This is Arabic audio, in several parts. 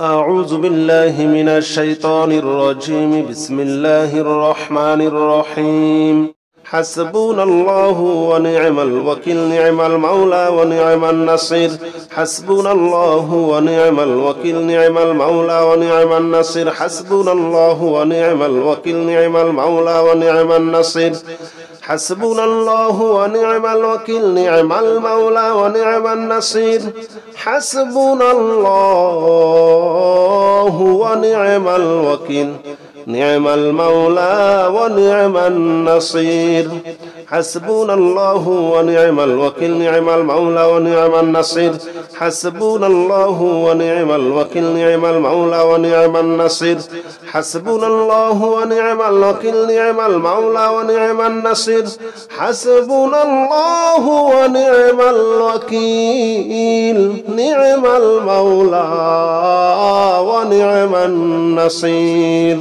أعوذ بالله من الشيطان الرجيم. بسم الله الرحمن الرحيم. حسبنا الله ونعم الوكيل، نعم المولى ونعم النصير. حسبنا الله ونعم الوكيل، نعم المولى ونعم النصير. حسبنا الله ونعم الوكيل، نعم المولى ونعم النصير. حسبنا الله ونعم الوكيل، نعم المولى ونعم النصير. حسبنا الله ونعم الوكيل، نعم المولى ونعم النصير. حسبنا الله ونعم الوكيل، نعم المولى ونعم النصير. حسبنا الله ونعم الوكيل، نعم المولى ونعم النصير. حسبنا الله ونعم الوكيل، نعم المولى ونعم النصير. حسبنا الله ونعم الوكيل، نعم المولى ونعم النصير.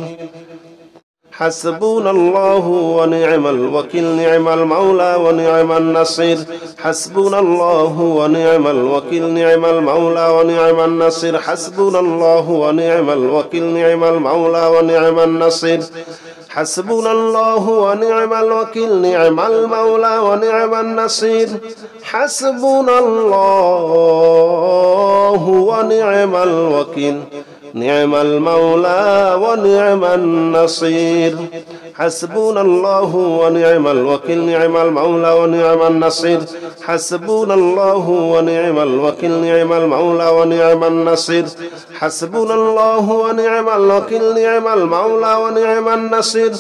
حسبنا الله ونعم الوكيل، نعم المولى ونعم النصير. حسبنا الله ونعم الوكيل، نعم المولى ونعم النصير. حسبنا الله ونعم الوكيل، نعم المولى ونعم النصير. حسبنا الله ونعم الوكيل، نعم المولى ونعم النصير. حسبنا الله ونعم الوكيل، نعم المولى ونعم النصير. حسبنا الله ونعم الوكيل، نعم المولى ونعم النصير. حسبنا الله ونعم الوكيل، نعم المولى ونعم النصير. حسبنا الله ونعم الوكيل، نعم المولى ونعم النصير.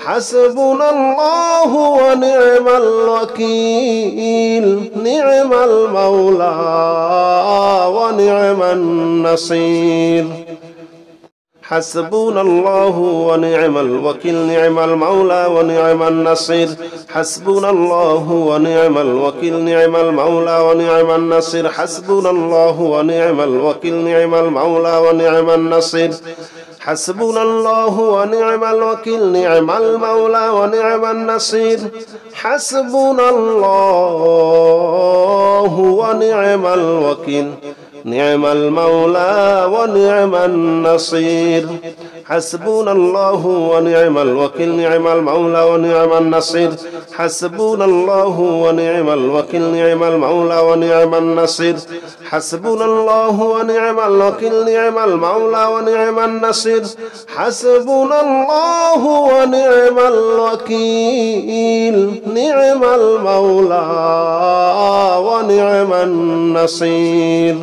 حسبنا الله ونعم الوكيل، نعم المولى ونعم النصير. حسبنا الله ونعم الوكيل، نعم المولى ونعم النصير. حسبنا الله ونعم الوكيل، نعم المولى ونعم النصير. حسبنا الله ونعم الوكيل، نعم المولى ونعم النصير. حسبنا الله ونعم الوكيل، نعم المولى ونعم النصير. حسبنا الله ونعم الوكيل، نعم المولى ونعم النصير. حسبنا الله ونعم الوكيل، نعم المولى ونعم النصير. حسبنا الله ونعم الوكيل، نعم المولى ونعم النصير. حسبنا الله ونعم الوكيل، نعم المولى ونعم النصير. حسبنا الله ونعم الوكيل، نعم المولى ونعم النصير. حسبنا الله ونعم الوكيل، نعم المولى ونعم النصير.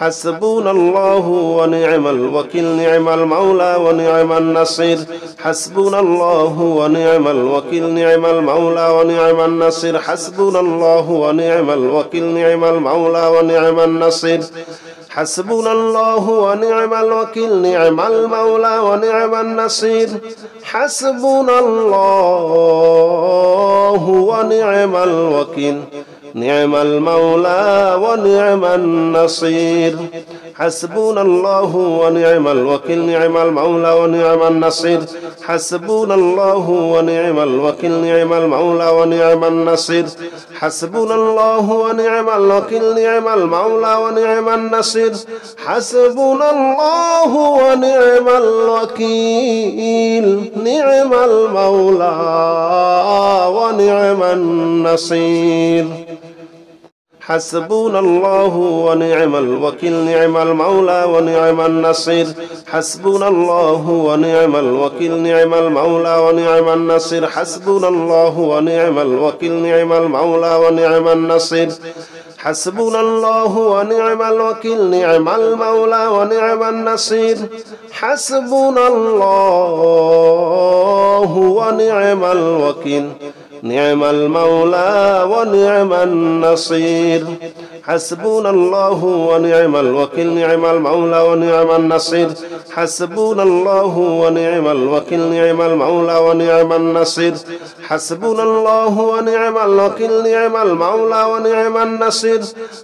حسبنا الله ونعم الوكيل، نعم المولى ونعم النصير. حسبنا الله ونعم الوكيل، نعم المولى ونعم النصير. حسبنا الله ونعم الوكيل، نعم المولى ونعم النصير. حسبنا الله ونعم الوكيل، نعم المولى ونعم النصير. حسبنا الله ونعم الوكيل، نعم المولى ونعم النصير. حسبنا الله ونعم الوكيل، نعم المولى ونعم النصير. حسبنا الله ونعم الوكيل، نعم المولى ونعم النصير. حسبنا الله ونعم الوكيل، نعم المولى ونعم النصير. حسبنا الله ونعم الوكيل، نعم المولى ونعم النصير. حسبنا الله ونعم الوكيل، نعم المولى ونعم النصير. حسبنا الله ونعم الوكيل، نعم المولى ونعم النصير. حسبنا الله ونعم الوكيل، نعم المولى ونعم النصير. حسبنا الله ونعم الوكيل، نعم المولى ونعم النصير. حسبنا الله ونعم الوكيل، نعم المولى ونعم النصير. حسبنا الله ونعم الوكيل، نعم المولى ونعم النصير. حسبنا الله ونعم الوكيل، نعم المولى ونعم النصير.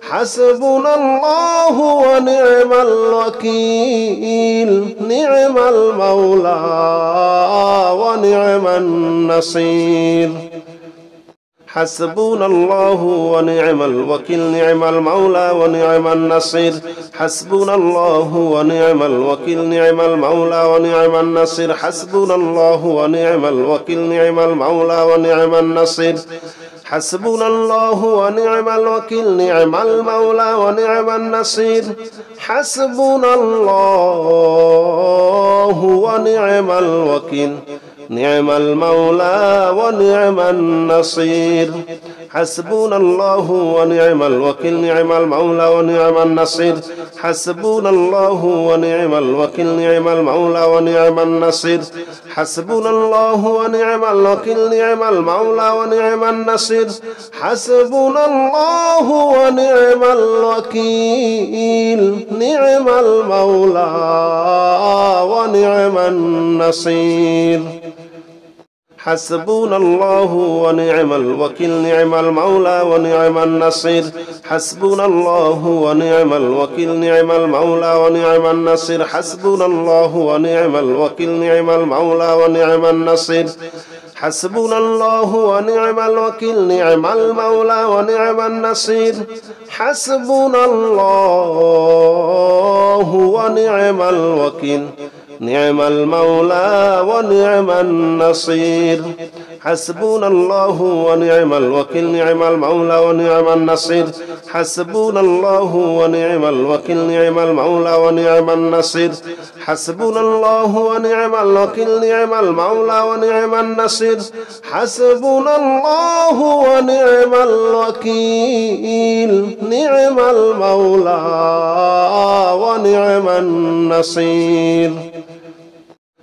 حسبنا الله ونعم الوكيل، نعم المولى ونعم النصير. حسبنا الله ونعم الوكيل نعم المولى ونعم النصير حسبنا الله ونعم الوكيل نعم المولى ونعم النصير حسبنا الله ونعم الوكيل نعم المولى ونعم النصير حسبنا الله ونعم الوكيل نعم المولى ونعم النصير حسبنا الله ونعم الوكيل نعم المولى ونعم النصير حسبنا الله ونعم الوكيل نعم المولى ونعم النصير حسبنا الله ونعم الوكيل نعم المولى ونعم النصير حسبنا الله ونعم الوكيل نعم المولى ونعم النصير حسبنا الله ونعم الوكيل نعم المولى ونعم النصير حسبنا الله ونعم الوكيل نعم المولى ونعم النصير حسبنا الله ونعم الوكيل نعم المولى ونعم النصير حسبنا الله ونعم الوكيل نعم المولى ونعم النصير حسبنا الله ونعم الوكيل نعم المولى ونعم النصير حسبنا الله ونعم الوكيل نعم المولى ونعم النصير حسبنا الله ونعم الوكيل نعم المولى ونعم النصير حسبنا الله ونعم الوكيل نعم المولى ونعم النصير حسبنا الله ونعم الوكيل نعم المولى ونعم النصير حسبنا الله ونعم الوكيل نعم المولى ونعم النصير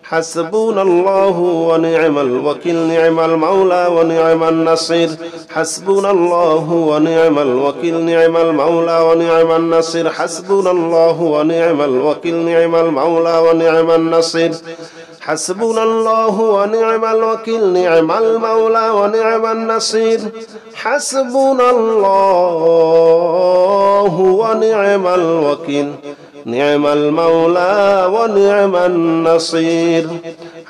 حسبنا الله ونعم الوكيل نعم المولى ونعم النصير حسبنا الله ونعم الوكيل نعم المولى ونعم النصير حسبنا الله ونعم الوكيل نعم المولى ونعم النصير حسبنا الله ونعم الوكيل نعم المولى ونعم النصير حسبنا الله ونعم الوكيل نعم المولى ونعم النصير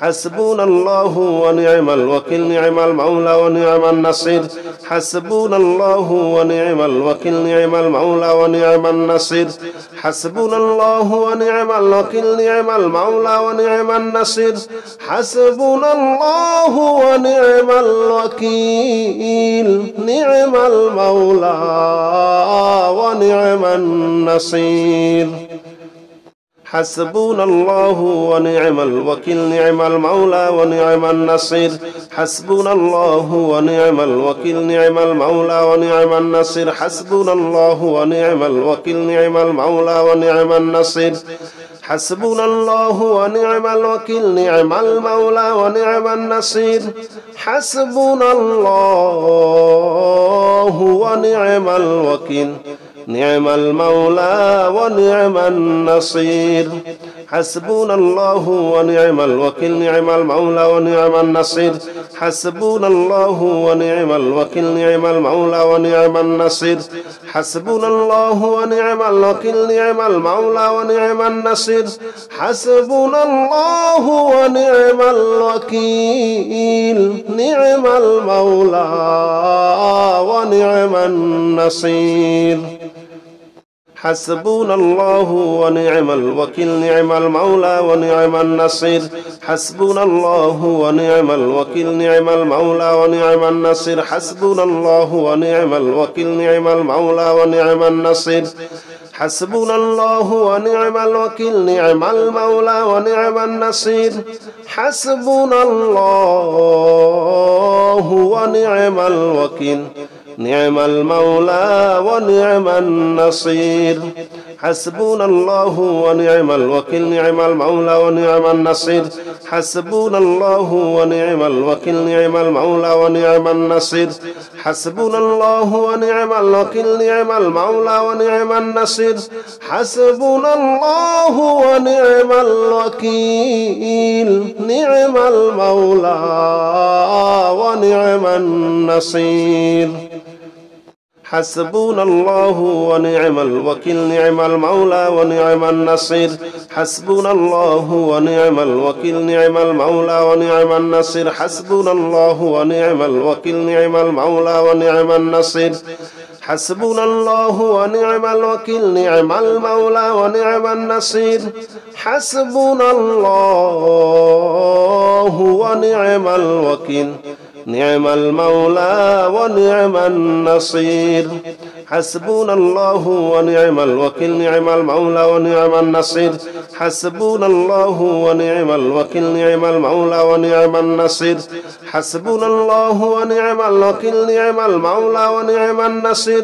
حسبنا الله ونعم الوكيل نعم المولى ونعم النصير حسبنا الله ونعم الوكيل نعم المولى ونعم النصير حسبنا الله ونعم الوكيل نعم المولى ونعم النصير حسبنا الله ونعم الوكيل نعم المولى ونعم النصير حسبنا الله ونعم الوكيل نعم المولى ونعم النصير حسبنا الله ونعم الوكيل نعم المولى ونعم النصير حسبنا الله ونعم الوكيل نعم المولى ونعم النصير حسبنا الله ونعم الوكيل نعم المولى ونعم النصير حسبنا الله ونعم الوكيل نعم المولى ونعم النصير حسبنا الله ونعم الوكيل نعم المولى ونعم النصير حسبنا الله ونعم الوكيل نعم المولى ونعم النصير حسبنا الله ونعم الوكيل نعم المولى ونعم النصير حسبنا الله ونعم الوكيل نعم المولى ونعم النصير حسبنا الله ونعم الوكيل نعم المولى ونعم النصير حسبنا الله ونعم الوكيل نعم المولى ونعم النصير حسبنا الله ونعم الوكيل نعم المولى ونعم النصير حسبنا الله ونعم الوكيل نعم المولى ونعم النصير حسبنا الله ونعم الوكيل نعم المولى ونعم النصير حسبنا الله ونعم الوكيل نعم المولى ونعم النصير حسبنا الله ونعم الوكيل نعم المولى ونعم النصير حسبنا الله ونعم الوكيل نعم المولى ونعم النصير حسبنا الله ونعم الوكيل نعم المولى ونعم النصير حسبنا الله ونعم الوكيل نعم المولى ونعم النصير حسبنا الله ونعم الوكيل نعم المولى ونعم النصير حسبنا الله ونعم الوكيل نعم المولى ونعم النصير حسبنا الله ونعم الوكيل نعم المولى ونعم النصير حسبنا الله ونعم الوكيل نعم المولى ونعم النصير حسبنا الله ونعم الوكيل نعم المولى ونعم النصير حسبنا الله ونعم الوكيل نعم المولى ونعم النصير حسبنا الله ونعم الوكيل نعم المولى ونعم النصير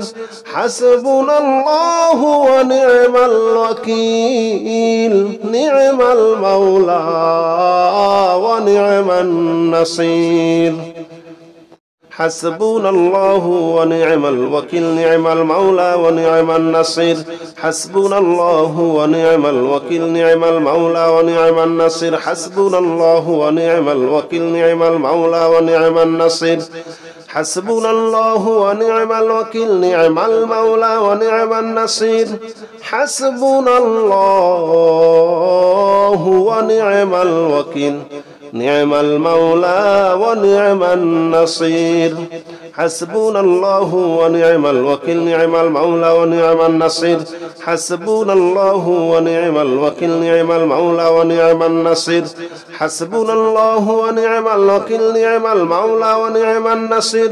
حسبنا الله ونعم الوكيل نعم المولى ونعم النصير حسبنا الله ونعم الوكيل نعم المولى ونعم النصير حسبنا الله ونعم الوكيل نعم المولى ونعم النصير حسبنا الله ونعم الوكيل نعم المولى ونعم النصير حسبنا الله ونعم الوكيل نعم المولى ونعم النصير حسبنا الله ونعم الوكيل نعم المولى ونعم النصير حسبنا الله ونعم الوكيل نعم المولى ونعم النصير حسبنا الله ونعم الوكيل نعم المولى ونعم النصير حسبنا الله ونعم الوكيل نعم المولى ونعم النصير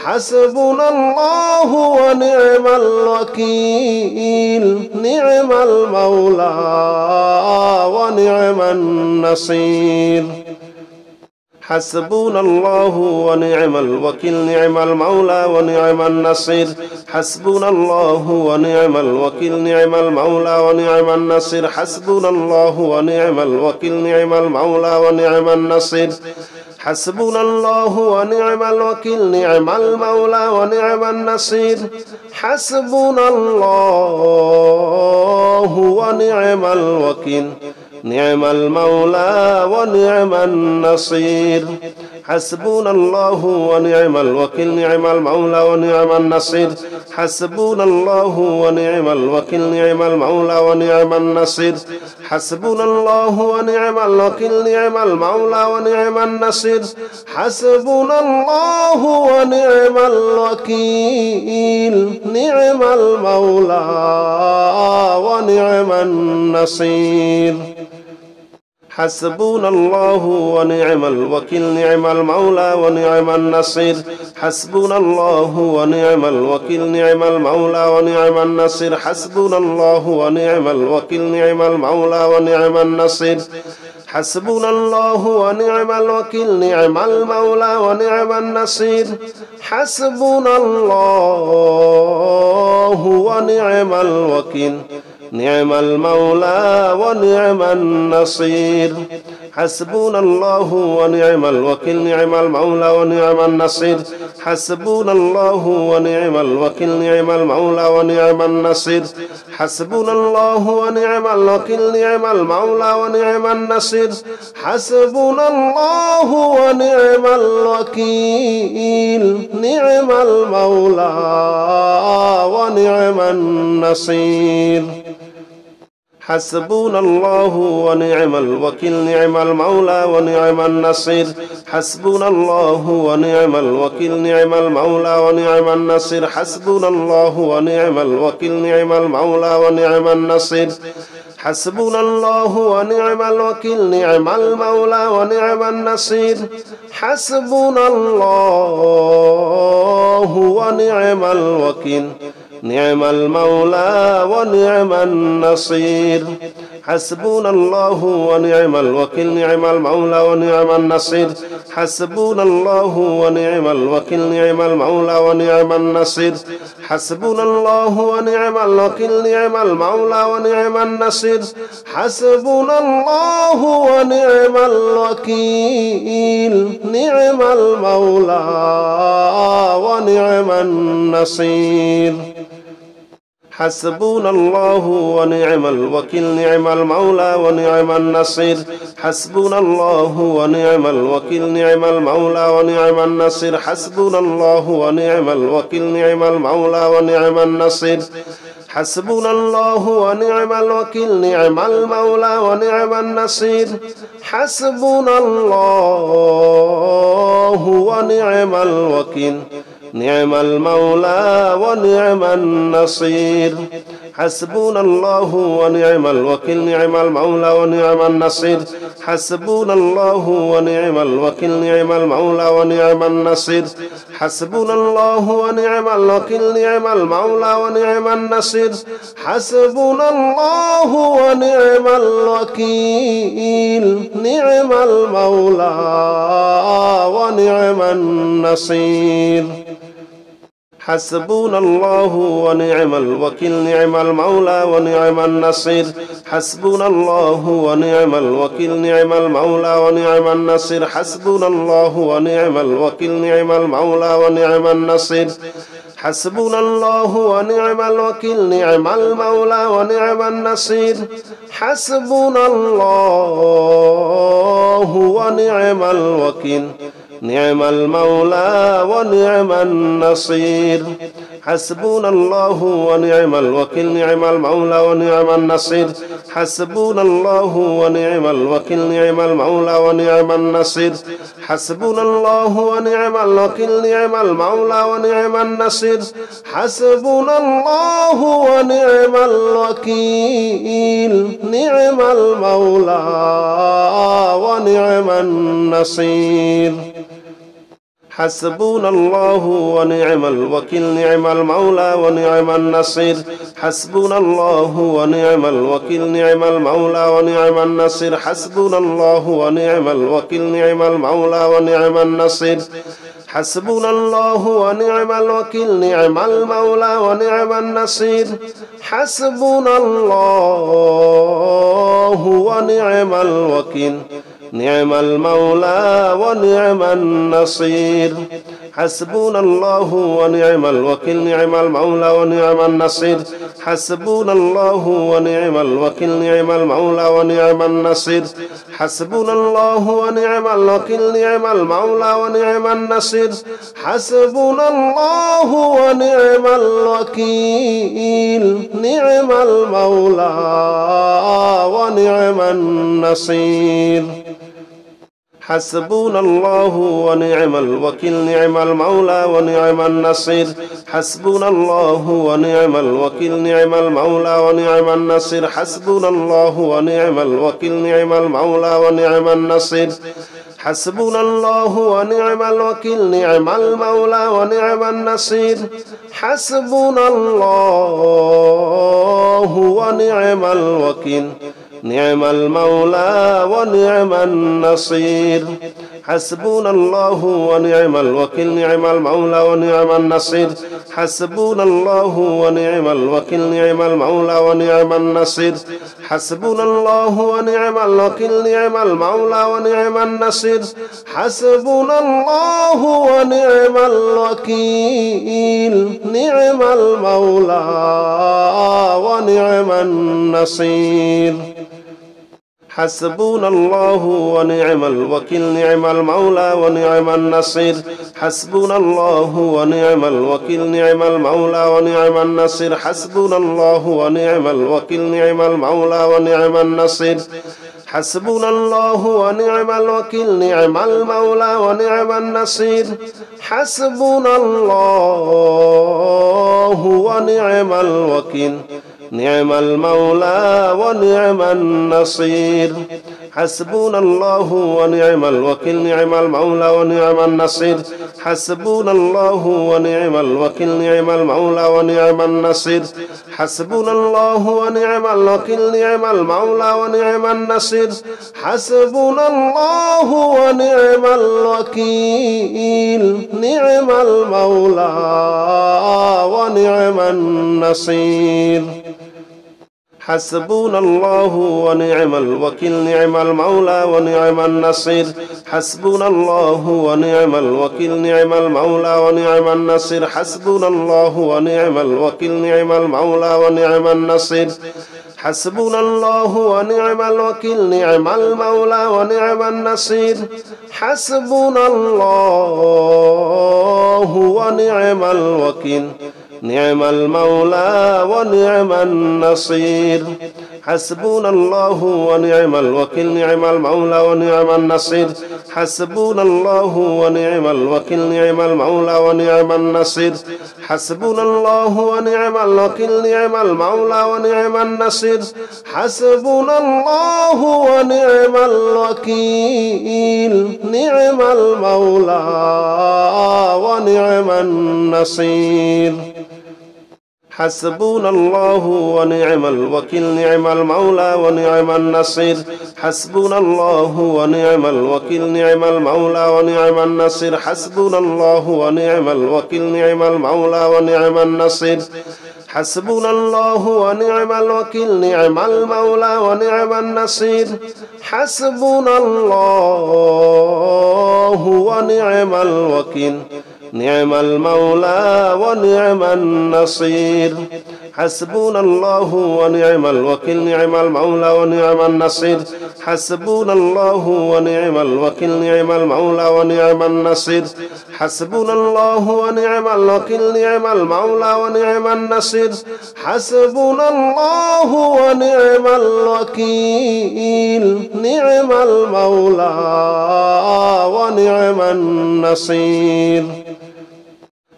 حسبنا الله ونعم الوكيل نعم المولى ونعم النصير حسبنا الله ونعم الوكيل نعم المولى ونعم النصير حسبنا الله ونعم الوكيل نعم المولى ونعم النصير حسبنا الله ونعم الوكيل نعم المولى ونعم النصير حسبنا الله ونعم الوكيل نعم المولى ونعم النصير حسبنا الله ونعم الوكيل نعم المولى ونعم النصير حسبنا الله ونعم الوكيل نعم المولى ونعم النصير حسبنا الله ونعم الوكيل نعم المولى ونعم النصير حسبنا الله ونعم الوكيل نعم المولى ونعم النصير حسبنا الله ونعم الوكيل نعم المولى ونعم النصير حسبنا الله ونعم الوكيل نعم المولى ونعم النصير حسبنا الله ونعم الوكيل نعم المولى ونعم النصير حسبنا الله ونعم الوكيل نعم المولى ونعم النصير حسبنا الله ونعم الوكيل نعم المولى ونعم النصير حسبنا الله ونعم الوكيل نعم المولى ونعم النصير حسبنا الله ونعم الوكيل نعم المولى ونعم النصير حسبنا الله ونعم الوكيل نعم المولى ونعم النصير حسبنا الله ونعم الوكيل نعم المولى ونعم النصير حسبنا الله ونعم الوكيل نعم المولى ونعم النصير حسبنا الله ونعم الوكيل نعم المولى ونعم النصير حسبنا الله ونعم الوكيل نعم المولى ونعم النصير حسبنا الله ونعم الوكيل نعم المولى ونعم النصير حسبنا الله ونعم الوكيل نعم المولى ونعم النصير حسبنا الله ونعم الوكيل نعم المولى ونعم النصير حسبنا الله ونعم الوكيل نعم المولى ونعم النصير حسبنا الله ونعم الوكيل نعم المولى ونعم النصير حسبنا الله ونعم الوكيل نعم المولى ونعم النصير حسبنا الله ونعم الوكيل نعم المولى ونعم النصير حسبنا الله ونعم الوكيل نعم المولى ونعم النصير حسبنا الله ونعم الوكيل نعم المولى ونعم النصير حسبنا الله ونعم الوكيل نعم المولى ونعم النصير حسبنا الله ونعم الوكيل نعم المولى ونعم النصير حسبنا الله ونعم الوكيل نعم المولى ونعم النصير حسبنا الله ونعم الوكيل نعم المولى ونعم النصير حسبنا الله ونعم الوكيل نعم المولى ونعم النصير حسبنا الله ونعم الوكيل نعم المولى ونعم النصير حسبنا الله ونعم الوكيل نعم المولى ونعم النصير حسبنا الله ونعم الوكيل نعم المولى ونعم النصير حسبنا الله ونعم الوكيل نعم المولى ونعم النصير حسبنا الله ونعم الوكيل نعم المولى ونعم النصير حسبنا الله ونعم الوكيل نعم المولى ونعم النصير حسبنا الله ونعم الوكيل نعم المولى ونعم النصير حسبنا الله ونعم الوكيل نعم المولى ونعم النصير حسبنا الله ونعم الوكيل نعم المولى ونعم النصير حسبنا الله ونعم الوكيل نعم المولى ونعم النصير حسبنا الله ونعم الوكيل نعم المولى ونعم النصير حسبنا الله ونعم الوكيل نعم المولى ونعم النصير حسبنا الله ونعم الوكيل نعم المولى ونعم النصير حسبنا الله ونعم الوكيل نعم المولى ونعم النصير حسبنا الله ونعم الوكيل نعم المولى ونعم النصير حسبنا الله ونعم الوكيل نعم المولى ونعم النصير حسبنا الله ونعم الوكيل نعم المولى ونعم النصير حسبنا الله ونعم الوكيل نعم المولى ونعم النصير حسبنا الله ونعم الوكيل نعم المولى ونعم النصير حسبنا الله ونعم الوكيل نعم المولى ونعم النصير حسبنا الله ونعم الوكيل نعم المولى ونعم النصير حسبنا الله ونعم الوكيل نعم المولى ونعم النصير حسبنا الله ونعم الوكيل نعم المولى ونعم النصير حسبنا الله ونعم الوكيل نعم المولى ونعم النصير حسبنا الله ونعم الوكيل نعم المولى ونعم النصير حسبنا الله ونعم الوكيل نعم المولى ونعم النصير حسبنا الله ونعم الوكيل نعم المولى ونعم النصير حسبنا الله ونعم الوكيل نعم المولى ونعم النصير حسبنا الله ونعم الوكيل نعم المولى ونعم النصير حسبنا الله ونعم الوكيل نعم المولى ونعم النصير حسبنا الله ونعم الوكيل نعم المولى ونعم النصير حسبنا الله ونعم الوكيل نعم المولى ونعم النصير حسبنا الله ونعم الوكيل نعم المولى ونعم النصير حسبنا الله ونعم الوكيل نعم المولى ونعم النصير حسبنا الله ونعم الوكيل نعم المولى ونعم النصير حسبنا الله ونعم الوكيل نعم المولى ونعم النصير حسبنا الله ونعم الوكيل نعم المولى ونعم النصير حسبنا الله ونعم الوكيل نعم المولى ونعم النصير حسبنا الله ونعم الوكيل نعم المولى ونعم النصير حسبنا الله ونعم الوكيل نعم المولى ونعم النصير حسبنا الله ونعم الوكيل نعم المولى ونعم النصير حسبنا الله ونعم الوكيل نعم المولى ونعم النصير حسبنا الله ونعم الوكيل نعم المولى ونعم النصير حسبنا الله ونعم الوكيل نعم المولى ونعم النصير حسبنا الله ونعم الوكيل نعم المولى ونعم النصير حسبنا الله ونعم الوكيل نعم المولى ونعم النصير حسبنا الله ونعم الوكيل نعم المولى ونعم النصير حسبنا الله ونعم الوكيل نعم المولى ونعم النصير حسبنا الله ونعم الوكيل نعم المولى ونعم النصير حسبنا الله ونعم الوكيل نعم المولى ونعم النصير حسبنا الله ونعم الوكيل نعم المولى ونعم النصير حسبنا الله ونعم الوكيل نعم المولى ونعم النصير حسبنا الله ونعم الوكيل نعم المولى ونعم النصير حسبنا الله ونعم الوكيل نعم المولى ونعم النصير حسبنا الله ونعم الوكيل نعم المولى ونعم النصير حسبنا الله ونعم الوكيل نعم المولى ونعم النصير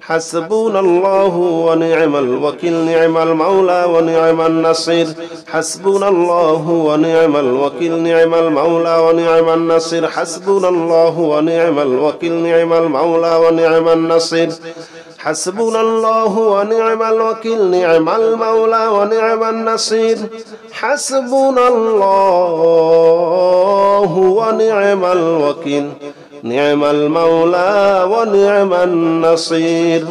حسبنا الله ونعم الوكيل نعم المولى ونعم النصير حسبنا الله ونعم الوكيل نعم المولى ونعم النصير حسبنا الله ونعم الوكيل نعم المولى ونعم النصير حسبنا الله ونعم الوكيل نعم المولى ونعم النصير حسبنا الله ونعم الوكيل نعم المولى ونعم النصير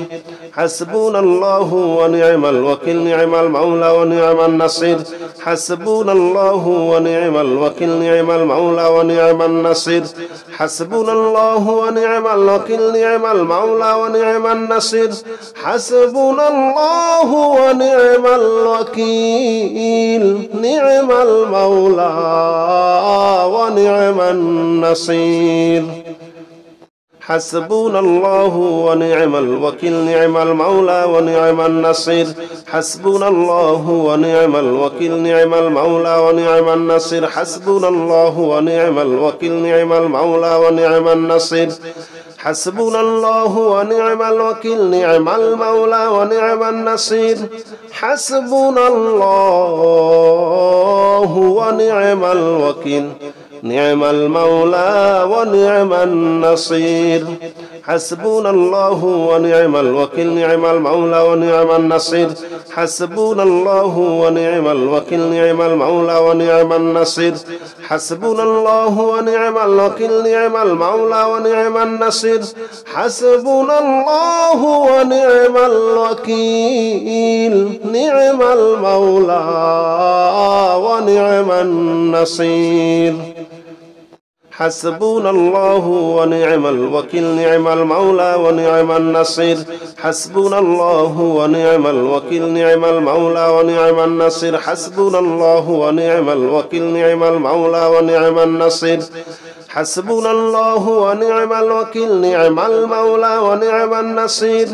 حسبنا الله ونعم الوكيل نعم المولى ونعم النصير حسبنا الله ونعم الوكيل نعم المولى ونعم النصير حسبنا الله ونعم الوكيل نعم المولى ونعم النصير حسبنا الله ونعم الوكيل نعم المولى ونعم النصير حسبنا الله ونعم الوكيل نعم المولى ونعم النصير حسبنا الله ونعم الوكيل نعم المولى ونعم النصير حسبنا الله ونعم الوكيل نعم المولى ونعم النصير حسبنا الله ونعم الوكيل نعم المولى ونعم النصير حسبنا الله ونعم الوكيل نعم المولى ونعم النصير حسبنا الله ونعم الوكيل نعم المولى ونعم النصير حسبنا الله ونعم الوكيل نعم المولى ونعم النصير حسبنا الله ونعم الوكيل نعم المولى ونعم النصير حسبنا الله ونعم الوكيل نعم المولى ونعم النصير حسبنا الله ونعم الوكيل نعم المولى ونعم النصير حسبنا الله ونعم الوكيل نعم المولى ونعم النصير حسبنا الله ونعم الوكيل نعم المولى ونعم النصير حسبنا الله ونعم الوكيل نعم المولى ونعم النصير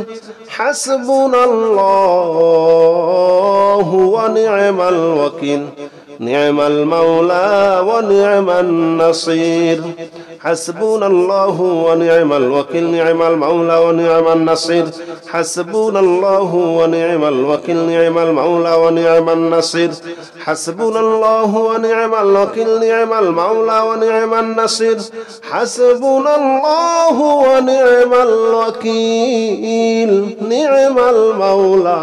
حسبنا الله ونعم الوكيل نعم المولى ونعم النصير حسبنا الله ونعم الوكيل نعم المولى ونعم النصير حسبنا الله ونعم الوكيل نعم المولى ونعم النصير حسبنا الله ونعم الوكيل نعم المولى ونعم النصير حسبنا الله ونعم الوكيل نعم المولى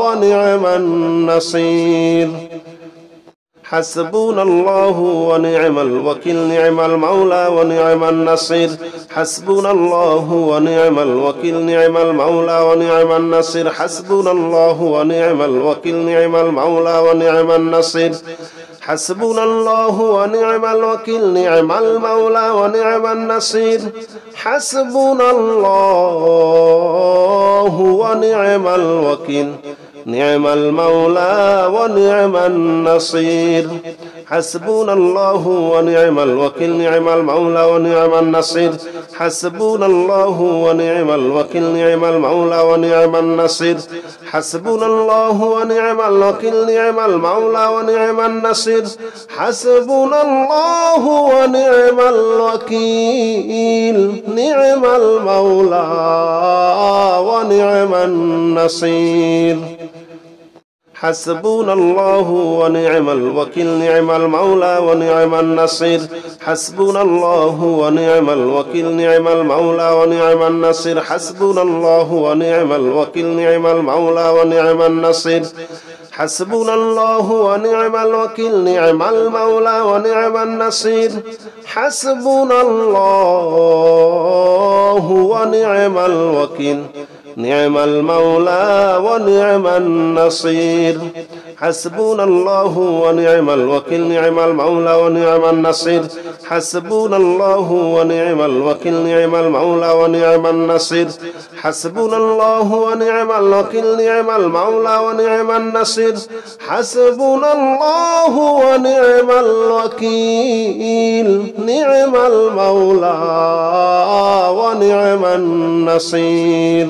ونعم النصير حسبنا الله ونعم الوكيل نعم المولى ونعم النصير حسبنا الله ونعم الوكيل نعم المولى ونعم النصير حسبنا الله ونعم الوكيل نعم المولى ونعم النصير حسبنا الله ونعم الوكيل نعم المولى ونعم النصير حسبنا الله ونعم الوكيل نعم المولى ونعم النصير حسبنا الله ونعم الوكيل نعم المولى ونعم النصير حسبنا الله ونعم الوكيل نعم المولى ونعم النصير حسبنا الله ونعم الوكيل نعم المولى ونعم النصير حسبنا الله ونعم الوكيل نعم المولى ونعم النصير حسبنا الله ونعم الوكيل نعم المولى ونعم النصير حسبنا الله ونعم الوكيل نعم المولى ونعم النصير حسبنا الله ونعم الوكيل نعم المولى ونعم النصير حسبنا الله ونعم الوكيل نعم المولى ونعم النصير حسبنا الله ونعم الوكيل نعم المولى ونعم النصير حسبنا الله ونعم الوكيل نعم المولى ونعم النصير حسبنا الله ونعم الوكيل نعم المولى ونعم النصير حسبنا الله ونعم الوكيل نعم المولى ونعم النصير حسبنا الله ونعم الوكيل نعم المولى ونعم النصير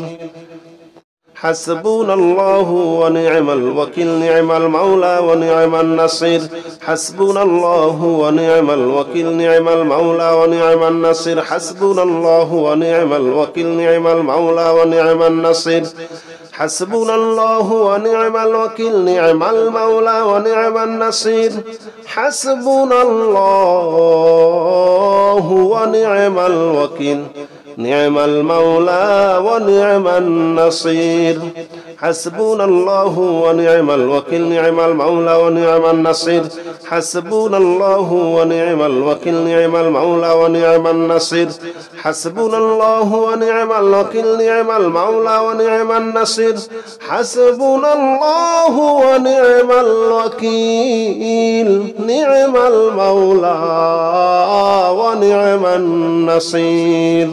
حسبنا الله ونعم الوكيل نعم المولى ونعم النصير حسبنا الله ونعم الوكيل نعم المولى ونعم النصير حسبنا الله ونعم الوكيل نعم المولى ونعم النصير حسبنا الله ونعم الوكيل نعم المولى ونعم النصير حسبنا الله ونعم الوكيل نعم المولى ونعم النصير حسبنا الله ونعم الوكيل نعم المولى ونعم النصير حسبنا الله ونعم الوكيل نعم المولى ونعم النصير حسبنا الله ونعم الوكيل نعم المولى ونعم النصير حسبنا الله ونعم الوكيل نعم المولى ونعم النصير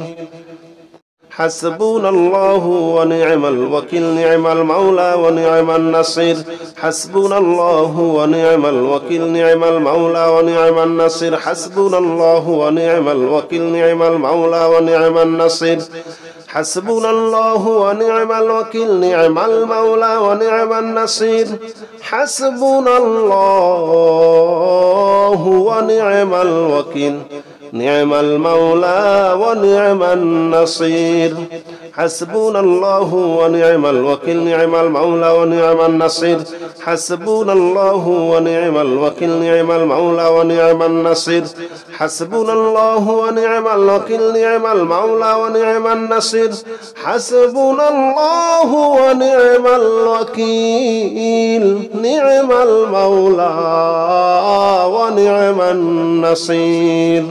حسبنا الله ونعم الوكيل نعم المولى ونعم النصير حسبنا الله ونعم الوكيل نعم المولى ونعم النصير حسبنا الله ونعم الوكيل نعم المولى ونعم النصير حسبنا الله ونعم الوكيل نعم المولى ونعم النصير حسبنا الله ونعم الوكيل نعم المولى ونعم النصير حسبنا الله ونعم الوكيل نعم المولى ونعم النصير حسبنا الله ونعم الوكيل نعم المولى ونعم النصير حسبنا الله ونعم الوكيل نعم المولى ونعم النصير حسبنا الله ونعم الوكيل نعم المولى ونعم النصير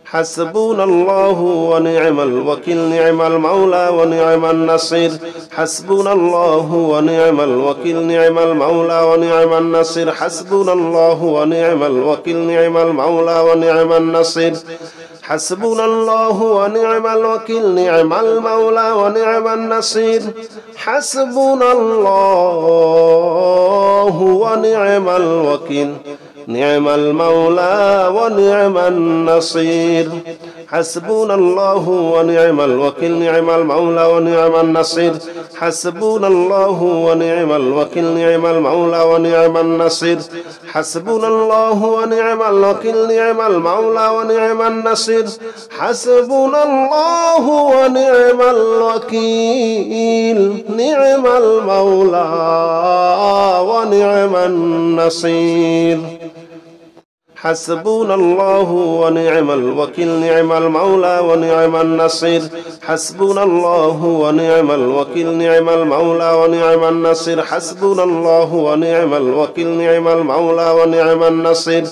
حسبنا الله ونعم الوكيل نعم المولى ونعم النصير حسبنا الله ونعم الوكيل نعم المولى ونعم النصير حسبنا الله ونعم الوكيل نعم المولى ونعم النصير حسبنا الله ونعم الوكيل نعم المولى ونعم النصير حسبنا الله ونعم الوكيل نعم المولى ونعم النصير حسبنا الله ونعم الوكيل نعم المولى ونعم النصير حسبنا الله ونعم الوكيل نعم المولى ونعم النصير حسبنا الله ونعم الوكيل نعم المولى ونعم النصير حسبنا الله ونعم الوكيل نعم المولى ونعم النصير حسبنا الله ونعم الوكيل نعم المولى ونعم النصير حسبنا الله ونعم الوكيل نعم المولى ونعم النصير حسبنا الله ونعم الوكيل نعم المولى ونعم النصير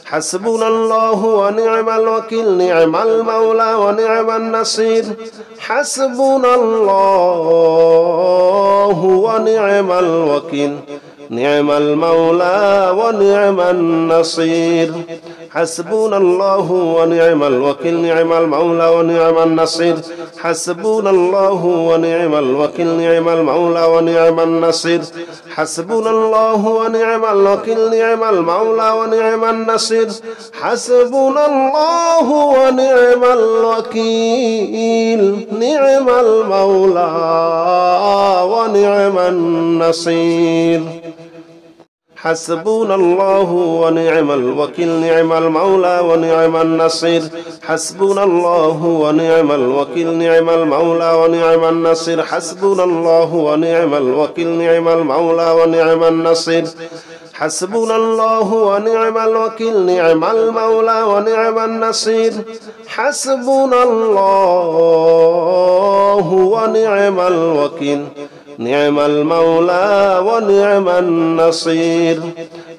حسبنا الله ونعم الوكيل نعم المولى ونعم النصير حسبنا الله ونعم الوكيل نعم المولى ونعم النصير حسبنا الله ونعم الوكيل نعم المولى ونعم النصير حسبنا الله ونعم الوكيل نعم المولى ونعم النصير حسبنا الله ونعم الوكيل نعم المولى ونعم النصير حسبنا الله ونعم الوكيل نعم المولى ونعم النصير حسبنا الله ونعم الوكيل نعم المولى ونعم النصير حسبنا الله ونعم الوكيل نعم المولى ونعم النصير حسبنا الله ونعم الوكيل نعم المولى ونعم النصير حسبنا الله ونعم الوكيل نعم المولى ونعم النصير حسبنا الله ونعم الوكيل نعم المولى ونعم النصير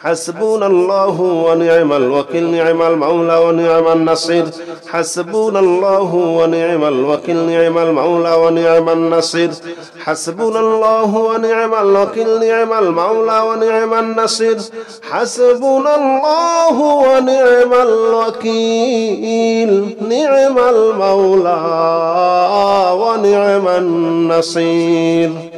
حسبنا الله ونعم الوكيل نعم المولى ونعم النصير حسبنا الله ونعم الوكيل نعم المولى ونعم النصير حسبنا الله ونعم الوكيل نعم المولى ونعم النصير حسبنا الله ونعم الوكيل نعم المولى ونعم النصير